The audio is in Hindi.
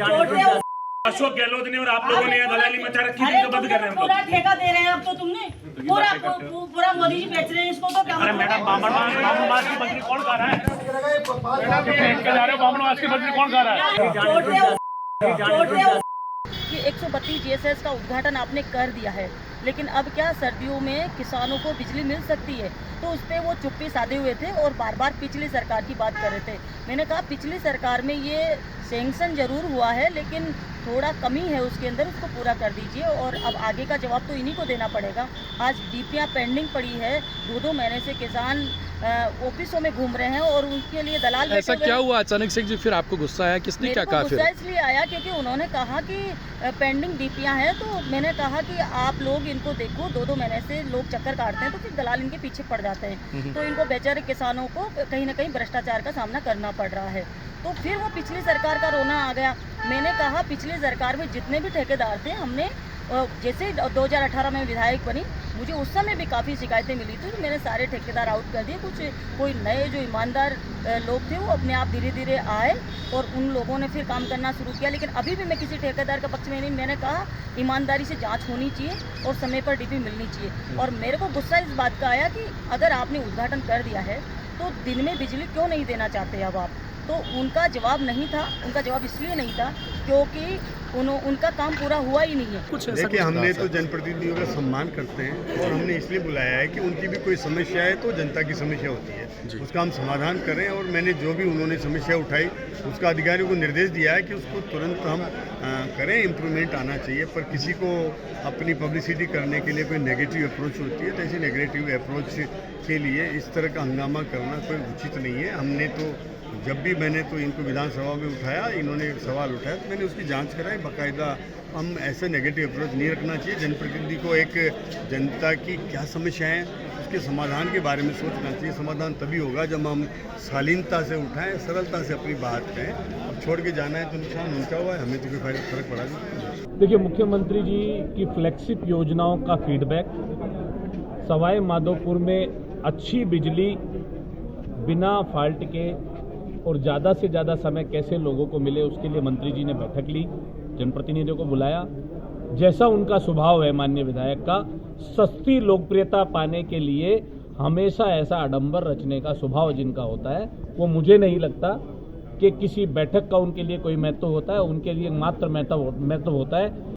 अशोक गहलोत ने और आप लोगों ने दलाली मचा रखी थी, तो बंद कर रहे हैं हम लोग। पूरा ठेका दे रहे हैं अब तो तुमने, पूरा मोदी जी बेच रहे हैं इसको। तो क्या मैडम बामनवास की बकरी कौन खा रहा है? बामनवास की बकरी कौन खा रहा है? कि 132 जीएसएस का उद्घाटन आपने कर दिया है, लेकिन अब क्या सर्दियों में किसानों को बिजली मिल सकती है? तो उस पर वो चुप्पी साधे हुए थे और बार बार पिछली सरकार की बात कर रहे थे। मैंने कहा पिछली सरकार में ये सैंक्शन जरूर हुआ है, लेकिन थोड़ा कमी है उसके अंदर, उसको पूरा कर दीजिए। और अब आगे का जवाब तो इन्हीं को देना पड़ेगा। आज डीपीआं पेंडिंग पड़ी है, 2-2 महीने से किसान ऑफिसों में घूम रहे हैं और उनके लिए दलाल। ऐसा क्या हुआ अचानक से जी फिर आपको गुस्सा आया? किसने क्या कहा? गुस्सा इसलिए आया क्योंकि उन्होंने कहा कि पेंडिंग डीपीआं हैं, तो मैंने कहा कि आप लोग इनको देखो, 2-2 महीने से लोग चक्कर काटते हैं तो फिर दलाल इनके पीछे पड़ जाते हैं, तो इनको बेचारे किसानों को कहीं ना कहीं भ्रष्टाचार का सामना करना पड़ रहा है। तो फिर वो पिछली सरकार का रोना आ गया। मैंने कहा पिछली सरकार में जितने भी ठेकेदार थे, हमने जैसे 2018 में विधायक बनी, मुझे उस समय भी काफ़ी शिकायतें मिली थी, तो मैंने सारे ठेकेदार आउट कर दिए। कोई नए जो ईमानदार लोग थे वो अपने आप धीरे धीरे आए और उन लोगों ने फिर काम करना शुरू किया। लेकिन अभी भी मैं किसी ठेकेदार का पक्ष में नहीं, मैंने कहा ईमानदारी से जांच होनी चाहिए और समय पर डीपी मिलनी चाहिए। और मेरे को गुस्सा इस बात का आया कि अगर आपने उद्घाटन कर दिया है तो दिन में बिजली क्यों नहीं देना चाहते अब आप? तो उनका जवाब नहीं था, उनका जवाब इसलिए नहीं था क्योंकि उनका काम पूरा हुआ ही नहीं है। कुछ देखिए, हमने तो जनप्रतिनिधियों का सम्मान करते हैं और हमने इसलिए बुलाया है कि उनकी भी कोई समस्या है तो जनता की समस्या होती है, उसका हम समाधान करें। और मैंने जो भी उन्होंने समस्या उठाई उसका अधिकारियों को निर्देश दिया है कि उसको तुरंत हम करें, इम्प्रूवमेंट आना चाहिए। पर किसी को अपनी पब्लिसिटी करने के लिए कोई नेगेटिव अप्रोच होती है, तो ऐसी नेगेटिव अप्रोच के लिए इस तरह का हंगामा करना कोई उचित नहीं है। हमने तो जब भी मैंने तो इनको विधानसभा में उठाया, इन्होंने एक सवाल उठाया तो मैंने उसकी जांच कराई बाकायदा। हम ऐसे नेगेटिव अप्रोच नहीं रखना चाहिए। जनप्रतिनिधि को एक जनता की क्या समस्याएं हैं उसके समाधान के बारे में सोचना चाहिए। समाधान तभी होगा जब हम शालीनता से उठाएं, सरलता से अपनी बात कहें। अब छोड़ के जाना है तो नुकसान उनका हुआ है, हमें तो कोई फर्क पड़ा नहीं। देखिए, मुख्यमंत्री जी की फ्लैगशिप योजनाओं का फीडबैक, सवाई माधोपुर में अच्छी बिजली बिना फॉल्ट के और ज़्यादा से ज़्यादा समय कैसे लोगों को मिले, उसके लिए मंत्री जी ने बैठक ली, जनप्रतिनिधियों को बुलाया। जैसा उनका स्वभाव है माननीय विधायक का, सस्ती लोकप्रियता पाने के लिए हमेशा ऐसा आडंबर रचने का स्वभाव जिनका होता है, वो मुझे नहीं लगता कि किसी बैठक का उनके लिए कोई महत्व होता है। उनके लिए मात्र महत्व होता है